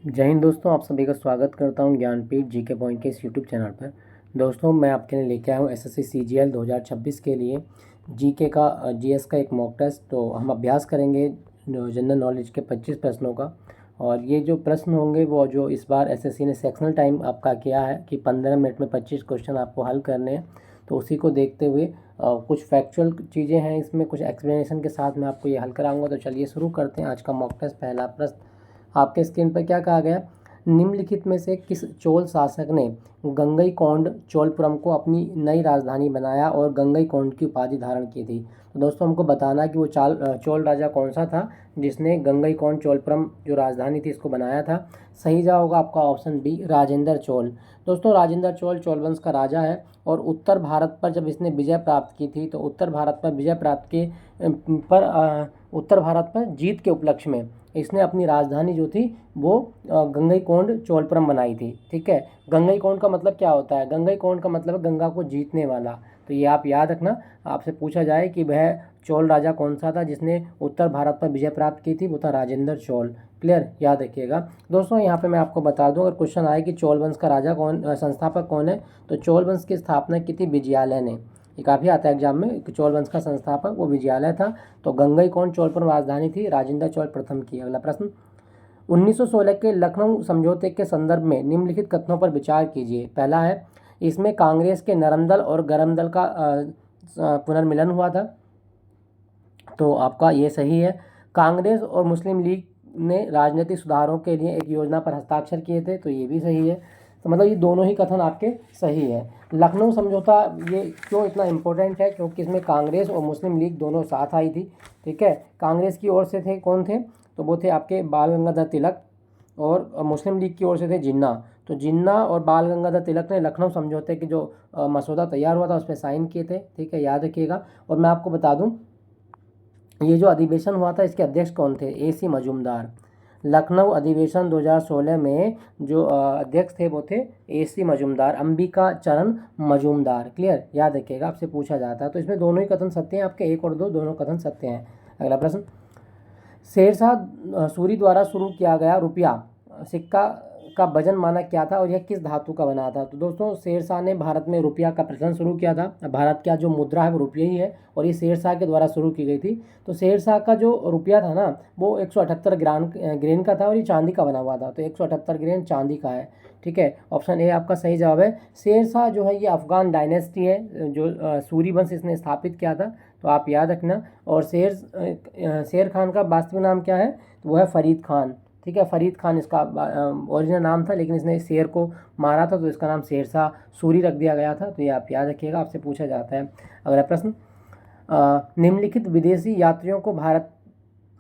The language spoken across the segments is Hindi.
जय हिंद दोस्तों, आप सभी का स्वागत करता हूं ज्ञानपीठ जीके पॉइंट के इस यूट्यूब चैनल पर। दोस्तों, मैं आपके लिए लेके आया हूं एसएससी सीजीएल 2026 के लिए जीके का जीएस का एक मॉक टेस्ट। तो हम अभ्यास करेंगे जनरल नॉलेज के 25 प्रश्नों का। और ये जो प्रश्न होंगे वो जो इस बार एसएससी ने सेक्शनल टाइम आपका किया है कि 15 मिनट में 25 क्वेश्चन आपको हल करने हैं। तो उसी को देखते हुए कुछ फैक्चुअल चीज़ें हैं इसमें, कुछ एक्सप्लेनेशन के साथ मैं आपको ये हल कराऊंगा। तो चलिए शुरू करते हैं आज का मॉक टेस्ट। पहला प्रश्न आपके स्क्रीन पर क्या कहा गया? निम्नलिखित में से किस चोल शासक ने गंगईकोंड चोलपुरम को अपनी नई राजधानी बनाया और गंगईकोंड की उपाधि धारण की थी? तो दोस्तों, हमको बताना है कि वो चोल राजा कौन सा था जिसने गंगईकोंड चोलपुरम जो राजधानी थी इसको बनाया था। सही जवाब होगा आपका ऑप्शन बी, राजेंद्र चोल। दोस्तों, राजेंद्र चोल चोल वंश का राजा है और उत्तर भारत पर जब इसने विजय प्राप्त की थी तो उत्तर भारत पर विजय प्राप्त के उत्तर भारत पर जीत के उपलक्ष्य में इसने अपनी राजधानी जो थी वो गंगईकोंड चोलपुरम बनाई थी। ठीक है, गंगईकोंड का मतलब क्या होता है? गंगईकोंड का मतलब है गंगा को जीतने वाला। तो ये आप याद रखना, आपसे पूछा जाए कि वह चोल राजा कौन सा था जिसने उत्तर भारत पर विजय प्राप्त की थी, वो था राजेंद्र चोल। क्लियर, याद रखिएगा। दोस्तों, यहाँ पे मैं आपको बता दूं, अगर क्वेश्चन आए कि चोल वंश का राजा कौन, संस्थापक कौन है, तो चोल वंश की स्थापना की थी विजयालय ने। ये काफ़ी आता है एग्जाम में कि चोल वंश का संस्थापक वो विजयालय था। तो गंगईकोंड चोलपुरम राजधानी थी राजेंद्र चोल प्रथम की। अगला प्रश्न, 1916 के लखनऊ समझौते के संदर्भ में निम्नलिखित कथनों पर विचार कीजिए। पहला है, इसमें कांग्रेस के नरम दल और गरम दल का पुनर्मिलन हुआ था। तो आपका ये सही है। कांग्रेस और मुस्लिम लीग ने राजनीतिक सुधारों के लिए एक योजना पर हस्ताक्षर किए थे। तो ये भी सही है। तो मतलब ये दोनों ही कथन आपके सही है। लखनऊ समझौता ये क्यों इतना इम्पोर्टेंट है? क्योंकि इसमें कांग्रेस और मुस्लिम लीग दोनों साथ आई थी। ठीक है, कांग्रेस की ओर से थे कौन थे? तो वो थे आपके बाल गंगाधर तिलक, और मुस्लिम लीग की ओर से थे जिन्ना। तो जिन्ना और बाल गंगाधर तिलक ने लखनऊ समझौते की जो मसौदा तैयार हुआ था उस पर साइन किए थे। ठीक है, याद रखिएगा। और मैं आपको बता दूं, ये जो अधिवेशन हुआ था इसके अध्यक्ष कौन थे? AC मजूमदार। लखनऊ अधिवेशन 2016 में जो अध्यक्ष थे वो थे AC मजूमदार, अंबिका चरण मजूमदार। क्लियर, याद रखिएगा, आपसे पूछा जाता है। तो इसमें दोनों ही कथन सत्य हैं आपके, 1 और 2 दोनों कथन सत्य हैं। अगला प्रश्न, शेरशाह सूरी द्वारा शुरू किया गया रुपया सिक्का का वजन मानक क्या था और यह किस धातु का बना था? तो दोस्तों, शेरशाह ने भारत में रुपया का प्रचलन शुरू किया था। भारत का जो मुद्रा है वो रुपया ही है और ये शेरशाह के द्वारा शुरू की गई थी। तो शेरशाह का जो रुपया था ना वो 178 ग्रेन का था और ये चांदी का बना हुआ था। तो 178 ग्रेन चांदी का है। ठीक है, ऑप्शन ए आपका सही जवाब है। शेरशाह जो है ये अफगान डायनेस्टी है जो सूरी वंश इसने स्थापित किया था। तो आप याद रखना। और शेर खान का वास्तविक नाम क्या है? तो वो है फरीद खान। ठीक है, फरीद खान इसका ओरिजिनल नाम था, लेकिन इसने शेर को मारा था तो इसका नाम शेरशाह सूरी रख दिया गया था। तो ये आप याद रखिएगा, आपसे पूछा जाता है। अगला प्रश्न, निम्नलिखित विदेशी यात्रियों को भारत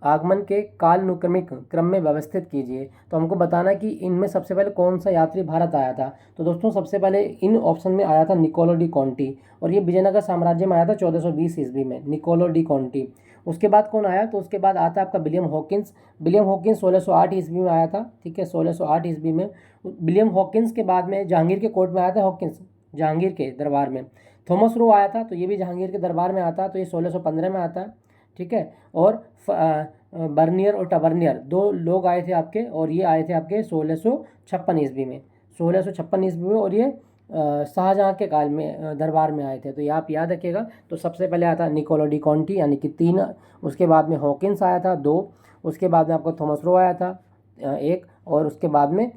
आगमन के कालानुक्रमिक क्रम में व्यवस्थित कीजिए। तो हमको बताना कि इनमें सबसे पहले कौन सा यात्री भारत आया था? तो दोस्तों, सबसे पहले इन ऑप्शन में आया था निकोलो डी कॉन्टी, और ये विजयनगर साम्राज्य में आया था 1420 ईस्वी में, निकोलो डी कॉन्टी। उसके बाद कौन आया? तो उसके बाद आता है आपका विलियम हॉकिंस। विलियम हॉकिंस 1608 ईस्वी में आया था। ठीक है, 1608 ईस्वी में। विलियम हॉकिंस के बाद में जहांगीर के कोर्ट में आया था हॉकिंस, जहांगीर के दरबार में। थॉमस रो आया था, तो ये भी जहांगीर के दरबार में आता है, तो ये 1615 में आता है। ठीक है, और बर्नियर और टबर्नियर दो लोग आए थे आपके, और ये आए थे आपके 1656 ईस्वी में, 1656 ईस्वी में। और ये शाहजहाँ के काल में दरबार में आए थे। तो ये आप याद रखिएगा। तो सबसे पहले आता निकोलो डी कॉन्टी यानी कि 3, उसके बाद में हॉकिंस आया था 2, उसके बाद में आपको थॉमस रो आया था 1, और उसके बाद में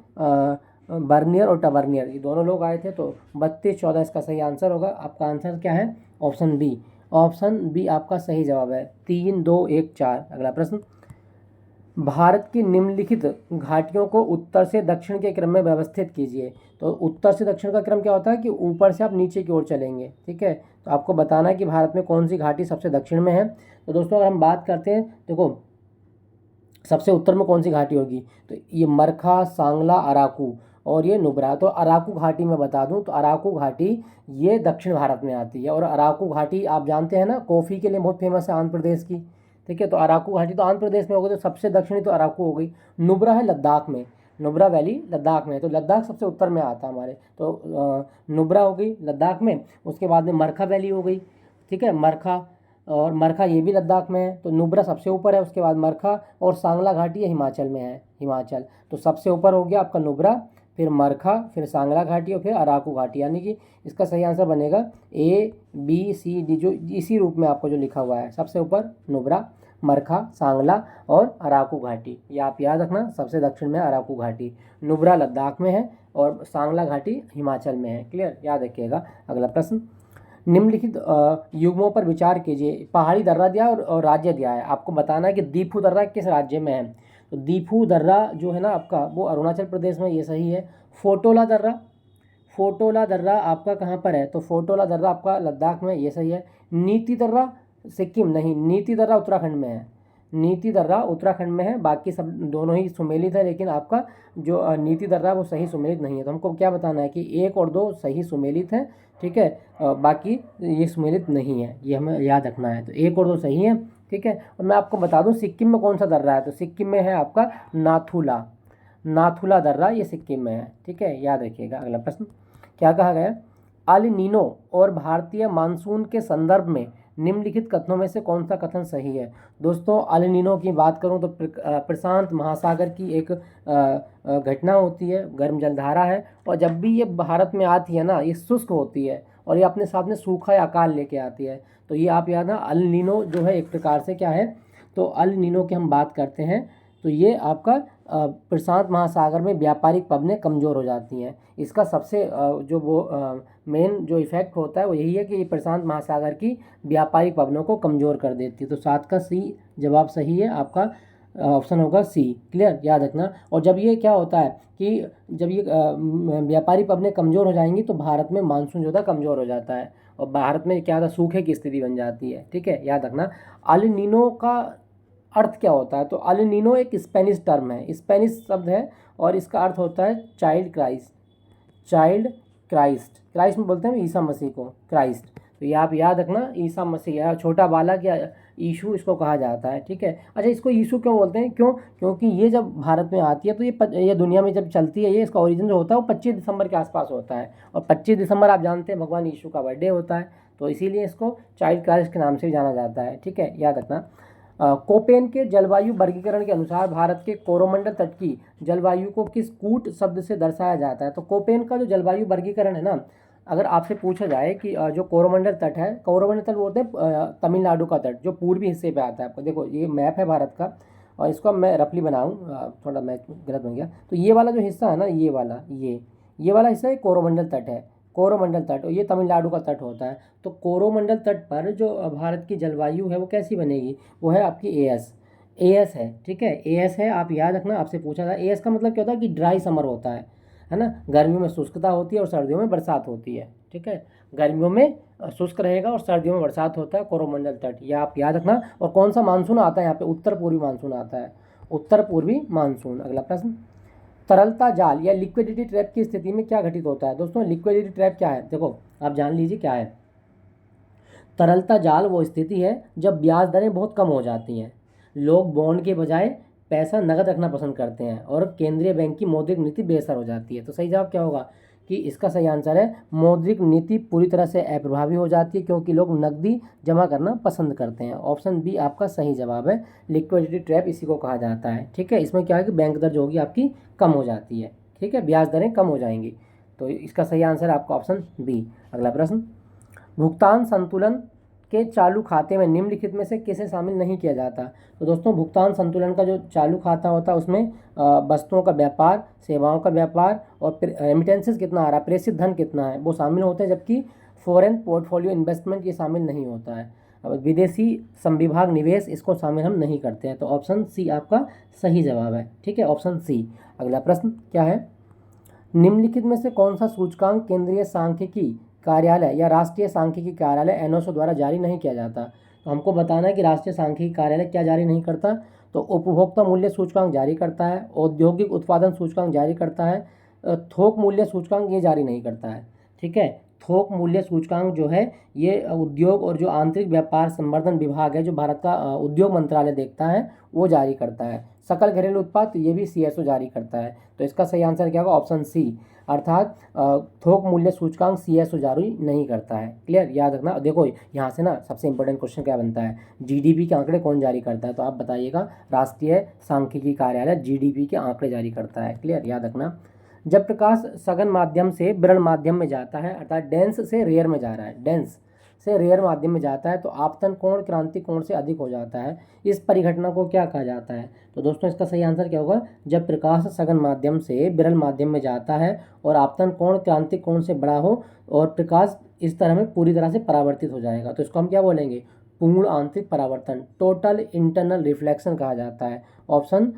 बर्नियर और टबर्नियर ये दोनों लोग आए थे। तो 32-14 इसका सही आंसर होगा। आपका आंसर क्या है? Option B. ऑप्शन बी आपका सही जवाब है। 3, 2, 1, 4। अगला प्रश्न, भारत की निम्नलिखित घाटियों को उत्तर से दक्षिण के क्रम में व्यवस्थित कीजिए। तो उत्तर से दक्षिण का क्रम क्या होता है कि ऊपर से आप नीचे की ओर चलेंगे। ठीक है, तो आपको बताना है कि भारत में कौन सी घाटी सबसे दक्षिण में है। तो दोस्तों, अगर हम बात करते हैं, देखो सबसे उत्तर में कौन सी घाटी होगी? तो ये मरखा, सांगला, अराकू और ये नुब्रा। तो अराकू घाटी में बता दूं तो अराकू घाटी ये दक्षिण भारत में आती है। और अराकू घाटी आप जानते हैं ना, कॉफ़ी के लिए बहुत फेमस है आंध्र प्रदेश की। ठीक है, तो अराकू घाटी तो आंध्र प्रदेश में होगी, तो सबसे दक्षिणी तो अराकू हो गई। नुब्रा है लद्दाख में, नुब्रा वैली लद्दाख में है, तो लद्दाख सबसे उत्तर में आता है हमारे। तो नुब्रा हो गई लद्दाख में, उसके बाद में मरखा वैली हो गई। ठीक है, मरखा और मरखा ये भी लद्दाख में है। तो नुब्रा सबसे ऊपर है, उसके बाद मरखा और सांगला घाटी है हिमाचल में है, हिमाचल। तो सबसे ऊपर हो गया आपका नुब्रा, फिर मरखा, फिर सांगला घाटी और फिर अराकू घाटी, यानी कि इसका सही आंसर बनेगा ABCD, जो इसी रूप में आपको जो लिखा हुआ है। सबसे ऊपर नुब्रा, मरखा, सांगला और अराकू घाटी, ये आप याद रखना। सबसे दक्षिण में अराकू घाटी, नुब्रा लद्दाख में है और सांगला घाटी हिमाचल में है। क्लियर, याद रखिएगा। अगला प्रश्न, निम्नलिखित युग्मों पर विचार कीजिए। पहाड़ी दर्रा दिया और राज्य दिया है, आपको बताना है कि दीफू दर्रा किस राज्य में है। तो दीफू दर्रा जो है ना आपका, वो अरुणाचल प्रदेश में, ये सही है। फोटोला दर्रा, फोटोला दर्रा आपका कहाँ पर है? तो फोटोला दर्रा आपका लद्दाख में, ये सही है। नीति दर्रा सिक्किम, नहीं, नीति दर्रा उत्तराखंड में है। नीति दर्रा उत्तराखंड में है, बाकी सब दोनों ही सुमेलित है, लेकिन आपका जो नीति दर्रा वो सही सुमेलित नहीं है। तो हमको क्या बताना है कि 1 और 2 सही सुमेलित हैं, ठीक है, बाकी ये सुमेलित नहीं है, ये हमें याद रखना है। तो 1 और 2 सही है, ठीक है। और मैं आपको बता दूं सिक्किम में कौन सा दर्रा है, तो सिक्किम में है आपका नाथुला, नाथुला दर्रा, ये सिक्किम में है, ठीक है, याद रखिएगा। अगला प्रश्न, क्या कहा गया? अल नीनो और भारतीय मानसून के संदर्भ में निम्नलिखित कथनों में से कौन सा कथन सही है? दोस्तों, अल नीनो की बात करूं तो प्रशांत महासागर की एक घटना होती है, गर्म जलधारा है, और जब भी ये भारत में आती है ना, ये शुष्क होती है और ये अपने साथ में सूखा या अकाल लेके आती है। तो ये आप याद ना, अल नीनो जो है एक प्रकार से क्या है, तो अल नीनो की हम बात करते हैं तो ये आपका प्रशांत महासागर में व्यापारिक पवनें कमज़ोर हो जाती हैं। इसका सबसे जो वो मेन जो इफेक्ट होता है वो यही है कि ये प्रशांत महासागर की व्यापारिक पवनों को कमज़ोर कर देती है। तो 7 का C जवाब सही है, आपका ऑप्शन होगा C। क्लियर, याद रखना। और जब ये क्या होता है कि जब ये व्यापारी पवनें कमज़ोर हो जाएंगी तो भारत में मानसून जो था कमज़ोर हो जाता है और भारत में क्या होता है, सूखे की स्थिति बन जाती है, ठीक है, याद रखना। अल नीनो का अर्थ क्या होता है? तो अल नीनो एक स्पेनिश टर्म है, स्पेनिश शब्द है और इसका अर्थ होता है child Christ, child Christ, Christ में बोलते हैं ईसा मसीह को, क्राइस्ट। तो ये आप याद रखना, ईसा मसीह या छोटा बालक या यीशु इसको कहा जाता है, ठीक है। अच्छा, इसको यीशु क्यों बोलते हैं? क्यों? क्योंकि ये जब भारत में आती है तो ये दुनिया में जब चलती है, ये इसका ओरिजिन जो होता है वो 25 दिसंबर के आसपास होता है और 25 दिसंबर आप जानते हैं भगवान यीशु का बर्थडे होता है, तो इसीलिए इसको चाइल्ड क्राइस्ट के नाम से भी जाना जाता है, ठीक है, याद रखना। कोपेन के जलवायु वर्गीकरण के अनुसार भारत के कोरोमंडल तट की जलवायु को किस कूट शब्द से दर्शाया जाता है? तो कोपेन का जो जलवायु वर्गीकरण है ना, अगर आपसे पूछा जाए कि जो कोरोमंडल तट है, कोरोमंडल तट बोलते हैं तमिलनाडु का तट जो पूर्वी हिस्से पे आता है। आपको देखो ये मैप है भारत का और इसको मैं रफली बनाऊँ, थोड़ा मैप गलत बन गया। तो ये वाला जो हिस्सा है ना, ये वाला, ये वाला हिस्सा एक कोरोमंडल तट है, कोरोमंडल तट, और ये तमिलनाडु का तट होता है। तो कोरोमंडल तट पर जो भारत की जलवायु है वो कैसी बनेगी? वो है आपकी AS है, ठीक है, AS है, आप याद रखना। आपसे पूछा था AS का मतलब क्या होता है कि ड्राई समर होता है ना, गर्मियों में शुष्कता होती है और सर्दियों में बरसात होती है, ठीक है, गर्मियों में शुष्क रहेगा और सर्दियों में बरसात होता है कोरोमंडल तट, यह आप याद रखना। और कौन सा मानसून आता है यहाँ पे? उत्तर पूर्वी मानसून आता है, उत्तर पूर्वी मानसून। अगला प्रश्न, तरलता जाल या लिक्विडिटी ट्रैप की स्थिति में क्या घटित होता है? दोस्तों, लिक्विडिटी ट्रैप क्या है? देखो आप जान लीजिए क्या है। तरलता जाल वो स्थिति है जब ब्याज दरें बहुत कम हो जाती हैं, लोग बॉन्ड के बजाय पैसा नगद रखना पसंद करते हैं और केंद्रीय बैंक की मौद्रिक नीति बेअसर हो जाती है। तो सही जवाब क्या होगा कि इसका सही आंसर है मौद्रिक नीति पूरी तरह से अप्रभावी हो जाती है क्योंकि लोग नकदी जमा करना पसंद करते हैं। ऑप्शन बी आपका सही जवाब है, लिक्विडिटी ट्रैप इसी को कहा जाता है, ठीक है। इसमें क्या है कि बैंक दर जो होगी आपकी कम हो जाती है, ठीक है, ब्याज दरें कम हो जाएंगी। तो इसका सही आंसर है आपका ऑप्शन बी। अगला प्रश्न, भुगतान संतुलन के चालू खाते में निम्नलिखित में से किसे शामिल नहीं किया जाता? तो दोस्तों, भुगतान संतुलन का जो चालू खाता होता है उसमें वस्तुओं का व्यापार, सेवाओं का व्यापार और रेमिटेंसेस कितना आ रहा है, प्रेषित धन कितना है, वो शामिल होते हैं, जबकि फॉरेन पोर्टफोलियो इन्वेस्टमेंट ये शामिल नहीं होता है। अब विदेशी संविभाग निवेश, इसको शामिल हम नहीं करते हैं। तो ऑप्शन सी आपका सही जवाब है, ठीक है, ऑप्शन सी। अगला प्रश्न क्या है, निम्नलिखित में से कौन सा सूचकांक केंद्रीय सांख्यिकी कार्यालय या राष्ट्रीय सांख्यिकी कार्यालय एनओएसओ द्वारा जारी नहीं किया जाता? तो हमको बताना है कि राष्ट्रीय सांख्यिकी कार्यालय क्या जारी नहीं करता। तो उपभोक्ता मूल्य सूचकांक जारी करता है, औद्योगिक उत्पादन सूचकांक जारी करता है, थोक मूल्य सूचकांक ये जारी नहीं करता है, ठीक है। थोक मूल्य सूचकांक जो है ये उद्योग और जो आंतरिक व्यापार संवर्धन विभाग है जो भारत का उद्योग मंत्रालय देखता है वो जारी करता है। सकल घरेलू उत्पाद तो ये भी CSO जारी करता है। तो इसका सही आंसर क्या होगा, ऑप्शन सी, अर्थात थोक मूल्य सूचकांक CSO जारी नहीं करता है। क्लियर, याद रखना। देखो यहाँ से ना सबसे इंपॉर्टेंट क्वेश्चन क्या बनता है, GDP के आंकड़े कौन जारी करता है, तो आप बताइएगा, राष्ट्रीय सांख्यिकी कार्यालय GDP के आंकड़े जारी करता है। क्लियर, याद रखना। जब प्रकाश सघन माध्यम से विरल माध्यम में जाता है, अर्थात डेंस से रेयर में जा रहा है, डेंस से रेयर माध्यम में जाता है, तो आपतन कोण क्रांति कोण से अधिक हो जाता है। इस परिघटना को क्या कहा जाता है, तो दोस्तों इसका सही आंसर क्या होगा, जब प्रकाश सघन माध्यम से विरल माध्यम में जाता है और आपतन कोण क्रांति कोण से बड़ा हो और प्रकाश इस तरह में पूरी तरह से परावर्तित हो जाएगा, तो इसको हम क्या बोलेंगे, पूर्ण आंतरिक परावर्तन, टोटल इंटरनल रिफ्लेक्शन कहा जाता है। ऑप्शन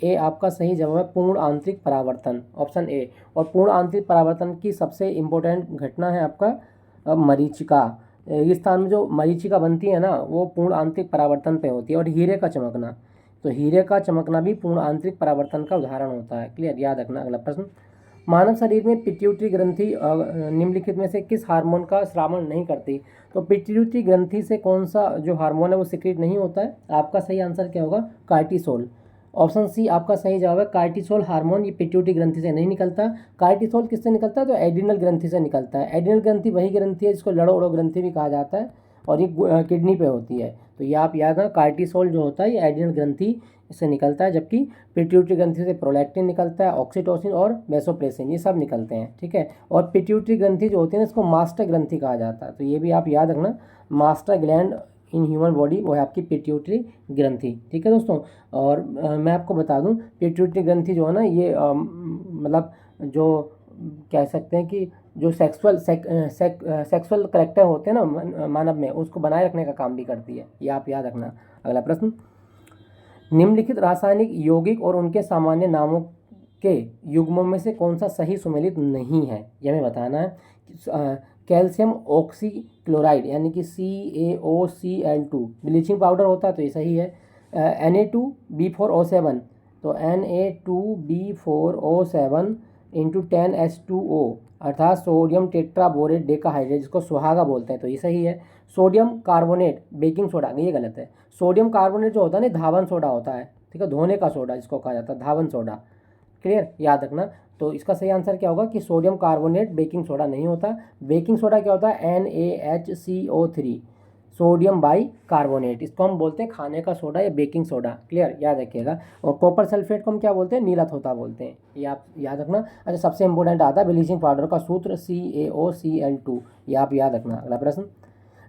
ए आपका सही जवाब है, पूर्ण आंतरिक परावर्तन, ऑप्शन ए। और पूर्ण आंतरिक परावर्तन की सबसे इम्पोर्टेंट घटना है आपका मरीचिका। रेगिस्तान में जो मरीचिका बनती है ना वो पूर्ण आंतरिक परावर्तन पे होती है। और हीरे का चमकना, तो हीरे का चमकना भी पूर्ण आंतरिक परावर्तन का उदाहरण होता है। क्लियर, याद रखना। अगला प्रश्न, मानव शरीर में पिट्यूटरी ग्रंथि निम्नलिखित में से किस हार्मोन का स्रावण नहीं करती, तो पिट्यूटरी ग्रंथि से कौन सा जो हार्मोन है वो सिक्रीट नहीं होता है, आपका सही आंसर क्या होगा, कार्टिसोल, ऑप्शन सी आपका सही जवाब है। कार्टिसोल हार्मोन ये पिट्यूटरी ग्रंथि से नहीं निकलता। कार्टिसोल किससे निकलता है, तो एड्रिनल ग्रंथि से निकलता है। एड्रिनल ग्रंथि वही ग्रंथि है जिसको लड़ो उड़ो ग्रंथि भी कहा जाता है और ये किडनी पे होती है, तो ये आप याद रखना, कार्टिसोल जो होता है ये एड्रिनल ग्रंथि से निकलता है, जबकि पिट्यूटरी ग्रंथि से प्रोलैक्टिन निकलता है, ऑक्सीटोसिन और वेसोप्रेसिन ये सब निकलते हैं। ठीक है, और पिट्यूटरी ग्रंथि जो होती है इसको मास्टर ग्रंथि कहा जाता है, तो ये भी आप याद रखना, master gland in human body वो है आपकी पिट्यूटरी ग्रंथि। ठीक है दोस्तों, और मैं आपको बता दूं पिट्यूटरी ग्रंथि जो है ना ये मतलब जो कह सकते हैं कि जो सेक्सुअल करेक्टर होते हैं ना मानव में, उसको बनाए रखने का काम भी करती है, ये आप याद रखना। अगला प्रश्न, निम्नलिखित रासायनिक यौगिक और उनके सामान्य नामों के युग्मों में से कौन सा सही सुमेलित नहीं है, यह हमें बताना है। कैल्शियम ऑक्सीक्लोराइड यानी कि CaOCl2 ब्लीचिंग पाउडर होता है, तो ये सही है। Na2B4O7, तो Na2B4O7 इंटू 10H2O अर्थात सोडियम टेट्राबोरेट डेकाहाइड्रेट, जिसको सुहागा बोलते हैं, तो ये सही है। सोडियम कार्बोनेट बेकिंग सोडा, ये गलत है। सोडियम कार्बोनेट जो होता है ना धावन सोडा होता है, ठीक है, धोने का सोडा जिसको कहा जाता है धावन सोडा। क्लियर, याद रखना। तो इसका सही आंसर क्या होगा कि सोडियम कार्बोनेट बेकिंग सोडा नहीं होता। बेकिंग सोडा क्या होता है, NaHCO3 सोडियम बाई कार्बोनेट, इसको हम बोलते हैं खाने का सोडा या बेकिंग सोडा। क्लियर, याद रखिएगा। और कॉपर सल्फेट को हम क्या बोलते हैं, नीला थोथा बोलते हैं, ये आप याद रखना। अच्छा, सबसे इंपॉर्टेंट आता है ब्लीचिंग पाउडर का सूत्र CaOCl2, ये आप याद रखना। अगला प्रश्न,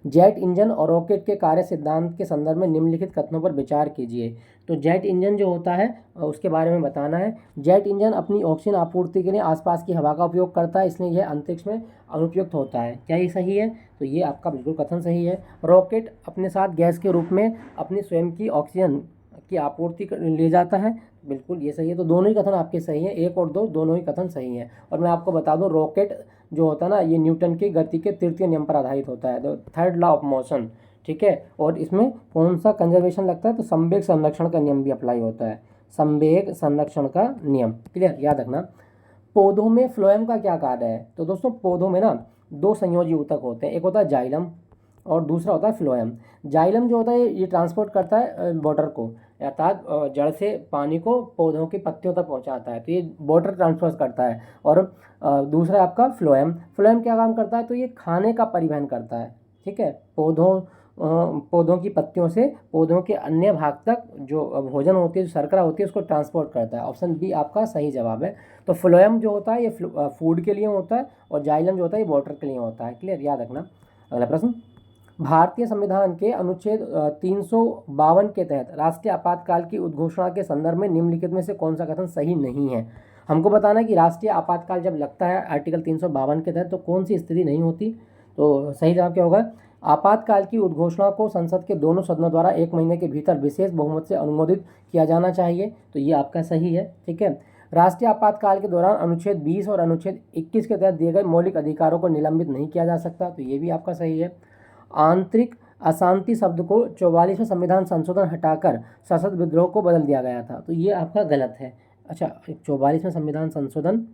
जेट इंजन और रॉकेट के कार्य सिद्धांत के संदर्भ में निम्नलिखित कथनों पर विचार कीजिए। तो जेट इंजन जो होता है उसके बारे में बताना है। जेट इंजन अपनी ऑक्सीजन आपूर्ति के लिए आसपास की हवा का उपयोग करता है, इसलिए यह अंतरिक्ष में अनुपयुक्त होता है। क्या ये सही है, तो ये आपका बिल्कुल कथन सही है। रॉकेट अपने साथ गैस के रूप में अपनी स्वयं की ऑक्सीजन की आपूर्ति ले जाता है, बिल्कुल ये सही है। तो दोनों ही कथन आपके सही हैं, 1 और 2 दोनों ही कथन सही हैं। और मैं आपको बता दूं रॉकेट जो होता है ना ये न्यूटन की गति के तृतीय नियम पर आधारित होता है, तो थर्ड लॉ ऑफ मोशन। ठीक है, और इसमें कौन सा कंजर्वेशन लगता है, तो संवेग संरक्षण का नियम भी अप्लाई होता है, संवेग संरक्षण का नियम। क्लियर, याद रखना। पौधों में फ्लोएम का क्या कार्य है, तो दोस्तों पौधों में ना 2 संयोजी ऊतक होते हैं, एक होता है जाइलम और दूसरा होता है फ्लोएम। जाइलम जो होता है ये ट्रांसपोर्ट करता है वाटर को, अर्थात जड़ से पानी को पौधों की पत्तियों तक पहुंचाता है, तो ये वाटर ट्रांसफर करता है। और दूसरा आपका फ्लोएम, फ्लोएम क्या काम करता है, तो ये खाने का परिवहन करता है। ठीक है, पौधों की पत्तियों से पौधों के अन्य भाग तक जो भोजन होती है, जो शर्करा होती है, उसको ट्रांसपोर्ट करता है। ऑप्शन बी आपका सही जवाब है। तो फ्लोएम जो होता है ये फूड के लिए होता है और जाइलम जो होता है ये वाटर के लिए होता है। क्लियर, याद रखना। अगला प्रश्न, भारतीय संविधान के अनुच्छेद 352 के तहत राष्ट्रीय आपातकाल की उद्घोषणा के संदर्भ में निम्नलिखित में से कौन सा कथन सही नहीं है। हमको बताना है कि राष्ट्रीय आपातकाल जब लगता है आर्टिकल 352 के तहत तो कौन सी स्थिति नहीं होती, तो सही जवाब क्या होगा, आपातकाल की उद्घोषणा को संसद के दोनों सदनों द्वारा 1 महीने के भीतर विशेष बहुमत से अनुमोदित किया जाना चाहिए, तो ये आपका सही है। ठीक है, राष्ट्रीय आपातकाल के दौरान अनुच्छेद 20 और अनुच्छेद 21 के तहत दिए गए मौलिक अधिकारों को निलंबित नहीं किया जा सकता, तो ये भी आपका सही है। आंतरिक अशांति शब्द को 44वें संविधान संशोधन हटाकर सशस्त्र विद्रोह को बदल दिया गया था, तो ये आपका गलत है। अच्छा, 44वें संविधान संशोधन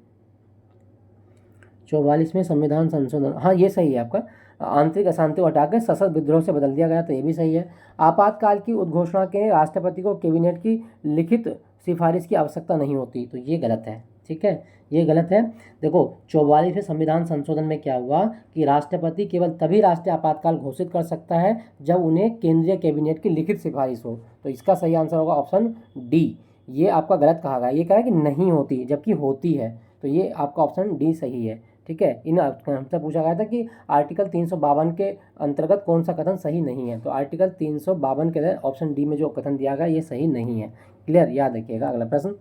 44वें संविधान संशोधन, हाँ ये सही है आपका। आंतरिक अशांति को हटाकर सशस्त्र विद्रोह से बदल दिया गया, तो ये भी सही है। आपातकाल की उद्घोषणा के लिए राष्ट्रपति को कैबिनेट की लिखित सिफारिश की आवश्यकता नहीं होती, तो ये गलत है। ठीक है, ये गलत है। देखो 44वें संविधान संशोधन में क्या हुआ कि राष्ट्रपति केवल तभी राष्ट्रीय आपातकाल घोषित कर सकता है जब उन्हें केंद्रीय कैबिनेट की लिखित सिफारिश हो, तो इसका सही आंसर होगा ऑप्शन डी। ये आपका गलत कहा गया, ये कह रहा है कि नहीं होती जबकि होती है, तो ये आपका ऑप्शन डी सही है। ठीक है, इन हमसे पूछा गया था कि आर्टिकल 352 के अंतर्गत कौन सा कथन सही नहीं है, तो आर्टिकल 352 के अंदर ऑप्शन डी में जो कथन दिया गया ये सही नहीं है। क्लियर, याद रखिएगा। अगला प्रश्न,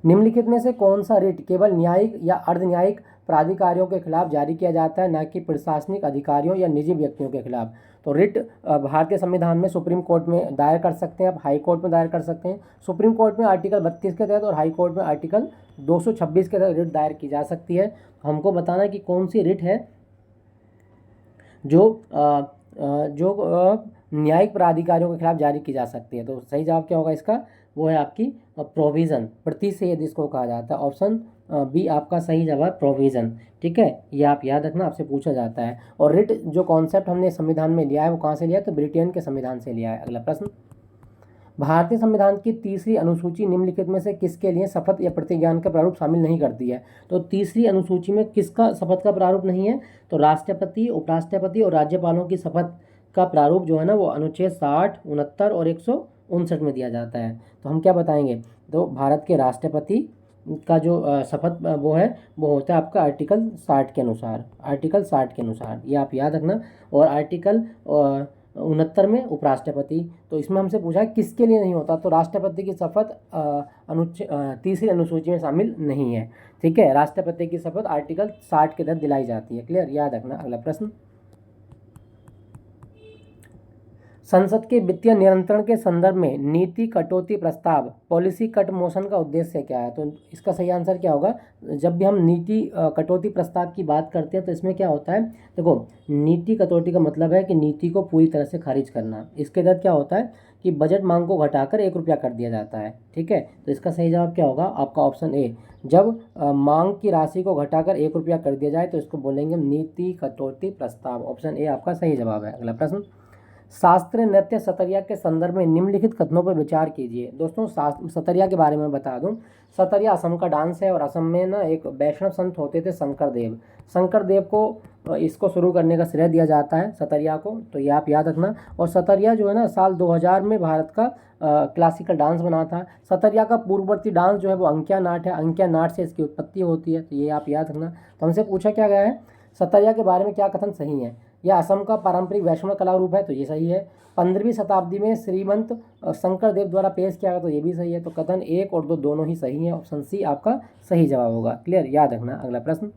निम्नलिखित में से कौन सा रिट केवल न्यायिक या अर्ध न्यायिक प्राधिकारियों के खिलाफ जारी किया जाता है, न कि प्रशासनिक अधिकारियों या निजी व्यक्तियों के खिलाफ? तो रिट भारतीय संविधान में सुप्रीम कोर्ट में दायर कर सकते हैं, आप हाई कोर्ट में दायर कर सकते हैं। सुप्रीम कोर्ट में आर्टिकल 32 के तहत और हाई कोर्ट में आर्टिकल 226 के तहत रिट दायर की जा सकती है। हमको बताना है कि कौन सी रिट है जो न्यायिक प्राधिकारियों के खिलाफ जारी की जा सकती है। तो सही जवाब क्या होगा इसका, वो है आपकी प्रोविज़न, प्रतिषेध इसको कहा जाता है। ऑप्शन बी आपका सही जवाब प्रोविज़न। ठीक है, ये आप याद रखना, आपसे पूछा जाता है। और रिट जो कॉन्सेप्ट हमने संविधान में लिया है वो कहाँ से लिया है, तो ब्रिटेन के संविधान से लिया है। अगला प्रश्न, भारतीय संविधान की तीसरी अनुसूची निम्नलिखित में से किसके लिए शपथ या प्रतिज्ञान का प्रारूप शामिल नहीं करती है? तो तीसरी अनुसूची में किसका शपथ का प्रारूप नहीं है, तो राष्ट्रपति, उपराष्ट्रपति और राज्यपालों की शपथ का प्रारूप जो है ना वो अनुच्छेद 60, 69 और 159 में दिया जाता है। तो हम क्या बताएंगे, तो भारत के राष्ट्रपति का जो शपथ वो है वो होता है आपका आर्टिकल 60 के अनुसार, आर्टिकल 60 के अनुसार, ये आप याद रखना। और आर्टिकल 69 में उपराष्ट्रपति। तो इसमें हमसे पूछा है किसके लिए नहीं होता, तो राष्ट्रपति की शपथ तीसरी अनुसूची में शामिल नहीं है। ठीक है, राष्ट्रपति की शपथ आर्टिकल 60 के तहत दिलाई जाती है। क्लियर, याद रखना। अगला प्रश्न, संसद के वित्तीय नियंत्रण के संदर्भ में नीति कटौती प्रस्ताव, पॉलिसी कट मोशन का उद्देश्य क्या है? तो इसका सही आंसर क्या होगा, जब भी हम नीति कटौती प्रस्ताव की बात करते हैं तो इसमें क्या होता है, देखो नीति कटौती का मतलब है कि नीति को पूरी तरह से खारिज करना। इसके तहत क्या होता है कि बजट मांग को घटाकर 1 रुपया कर दिया जाता है। ठीक है, तो इसका सही जवाब क्या होगा आपका ऑप्शन ए। जब मांग की राशि को घटाकर 1 रुपया कर दिया जाए तो इसको बोलेंगे नीति कटौती प्रस्ताव। ऑप्शन ए आपका सही जवाब है। अगला प्रश्न, शास्त्रीय नृत्य सतरिया के संदर्भ में निम्नलिखित कथनों पर विचार कीजिए। दोस्तों सतरिया के बारे में बता दूं, सतरिया असम का डांस है और असम में ना एक वैष्णव संत होते थे शंकर देव। शंकर देव को इसको शुरू करने का श्रेय दिया जाता है सतरिया को, तो ये आप याद रखना। और सतरिया जो है ना साल 2000 में भारत का क्लासिकल डांस बना था। सतरिया का पूर्ववर्ती डांस जो है वो अंकिया नाट है, अंकिया नाट से इसकी उत्पत्ति होती है, तो ये आप याद रखना। तो हमसे पूछा क्या गया है, सतरिया के बारे में क्या कथन सही है? यह असम का पारंपरिक वैष्णव कला रूप है, तो ये सही है। 15वीं शताब्दी में श्रीमंत शंकर देव द्वारा पेश किया गया, तो ये भी सही है। तो कथन 1 और 2 दोनों ही सही हैं। ऑप्शन सी आपका सही जवाब होगा। क्लियर, याद रखना। अगला प्रश्न,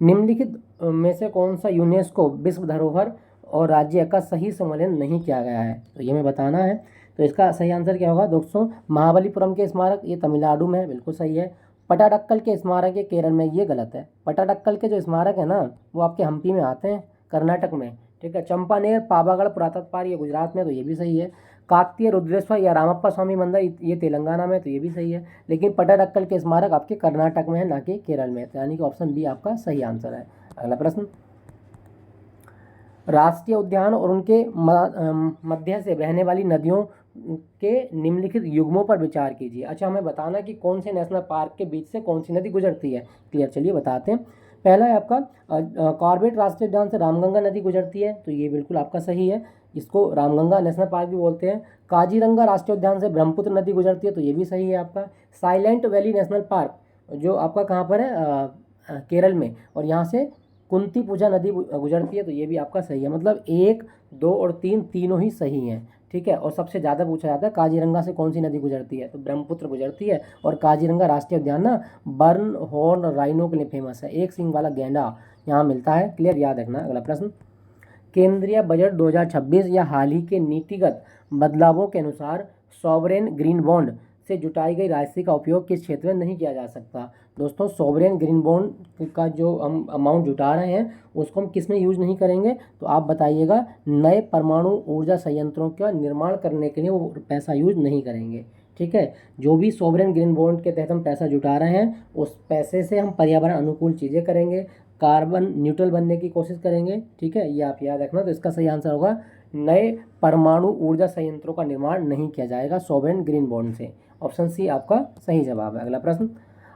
निम्नलिखित में से कौन सा यूनेस्को विश्व धरोहर और राज्य का सही सम्मेलन नहीं किया गया है? तो ये हमें बताना है। तो इसका सही आंसर क्या होगा दोस्तों, महाबलीपुरम के स्मारक, ये तमिलनाडु में है, बिल्कुल सही है। पटाडक्कल के स्मारक ये केरल में, ये गलत है। पटाडक्कल के जो स्मारक है ना वो आपके हम्पी में आते हैं, कर्नाटक में। ठीक है, चंपानेर पावागढ़ पुरातत्व पार्क ये गुजरात में, तो ये भी सही है। काकतीय रुद्रेश्वर या रामप्पा स्वामी मंदिर ये तेलंगाना में, तो ये भी सही है। लेकिन पटाडक्कल के स्मारक आपके कर्नाटक में है, ना कि केरल में, तो यानी कि ऑप्शन बी आपका सही आंसर है। अगला प्रश्न, राष्ट्रीय उद्यान और उनके मध्य से बहने वाली नदियों के निम्नलिखित युग्मों पर विचार कीजिए। अच्छा, हमें बताना कि कौन से नेशनल पार्क के बीच से कौन सी नदी गुजरती है। क्लियर, चलिए बताते हैं। पहला है आपका कॉर्बेट राष्ट्रीय उद्यान से रामगंगा नदी गुजरती है, तो ये बिल्कुल आपका सही है, इसको रामगंगा नेशनल पार्क भी बोलते हैं। काजीरंगा राष्ट्रीय उद्यान से ब्रह्मपुत्र नदी गुजरती है, तो ये भी सही है आपका। साइलेंट वैली नेशनल पार्क जो आपका कहाँ पर है, केरल में, और यहाँ से कुंती पूजा नदी गुजरती है, तो ये भी आपका सही है। मतलब 1, 2 और 3 तीनों ही सही हैं। ठीक है, और सबसे ज़्यादा पूछा जाता है काजीरंगा से कौन सी नदी गुजरती है, तो ब्रह्मपुत्र गुजरती है। और काजीरंगा राष्ट्रीय उद्यान ना बर्न हॉर्न राइनो के लिए फेमस है, एक सींग वाला गैंडा यहाँ मिलता है। क्लियर, याद रखना। अगला प्रश्न, केंद्रीय बजट 2026 या हाल ही के नीतिगत बदलावों के अनुसार सॉवरेन ग्रीन बॉन्ड से जुटाई गई राशि का उपयोग किस क्षेत्र में नहीं किया जा सकता? दोस्तों, सॉवरेन ग्रीन बॉन्ड का जो हम अमाउंट जुटा रहे हैं उसको हम किस में यूज नहीं करेंगे, तो आप बताइएगा। नए परमाणु ऊर्जा संयंत्रों का निर्माण करने के लिए वो पैसा यूज नहीं करेंगे। ठीक है। जो भी सोवरेन ग्रीन बॉन्ड के तहत हम पैसा जुटा रहे हैं उस पैसे से हम पर्यावरण अनुकूल चीज़ें करेंगे, कार्बन न्यूट्रल बनने की कोशिश करेंगे, ठीक है। ये आप याद रखना। तो इसका सही आंसर होगा नए परमाणु ऊर्जा संयंत्रों का निर्माण नहीं किया जाएगा सोवरेन ग्रीन बॉन्ड से। ऑप्शन सी आपका सही जवाब है। अगला प्रश्न,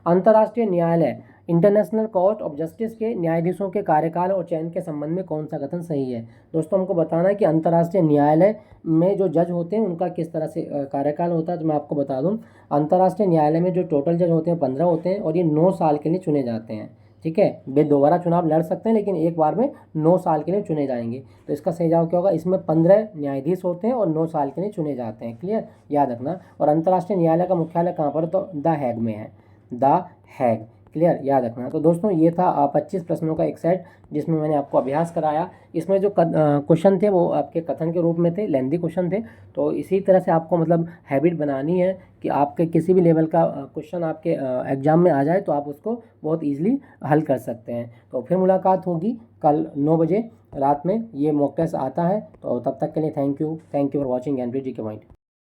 अंतर्राष्ट्रीय न्यायालय इंटरनेशनल कोर्ट ऑफ जस्टिस के न्यायाधीशों के कार्यकाल और चयन के संबंध में कौन सा कथन सही है। दोस्तों हमको बताना है कि अंतर्राष्ट्रीय न्यायालय में जो जज होते हैं उनका किस तरह से कार्यकाल होता है। तो मैं आपको बता दूं, अंतर्राष्ट्रीय न्यायालय में जो टोटल जज होते हैं 15 होते हैं और ये 9 साल के लिए चुने जाते हैं, ठीक है। वे दोबारा चुनाव लड़ सकते हैं लेकिन एक बार में 9 साल के लिए चुने जाएंगे। तो इसका सही जवाब क्या होगा, इसमें 15 न्यायाधीश होते हैं और 9 साल के लिए चुने जाते हैं। क्लियर, याद रखना। और अंतर्राष्ट्रीय न्यायालय का मुख्यालय कहाँ पर है, तो द हैग में है, द हैग। क्लियर, याद रखना। तो दोस्तों ये था 25 प्रश्नों का एक सेट जिसमें मैंने आपको अभ्यास कराया। इसमें जो क्वेश्चन थे वो आपके कथन के रूप में थे, लेंदी क्वेश्चन थे। तो इसी तरह से आपको मतलब हैबिट बनानी है कि आपके किसी भी लेवल का क्वेश्चन आपके एग्जाम में आ जाए तो आप उसको बहुत ईजिली हल कर सकते हैं। तो फिर मुलाकात होगी कल 9 बजे रात में, ये मॉक टेस्ट आता है। तो तब तक के लिए thank you for watching Gyanpeeth ji के पॉइंट।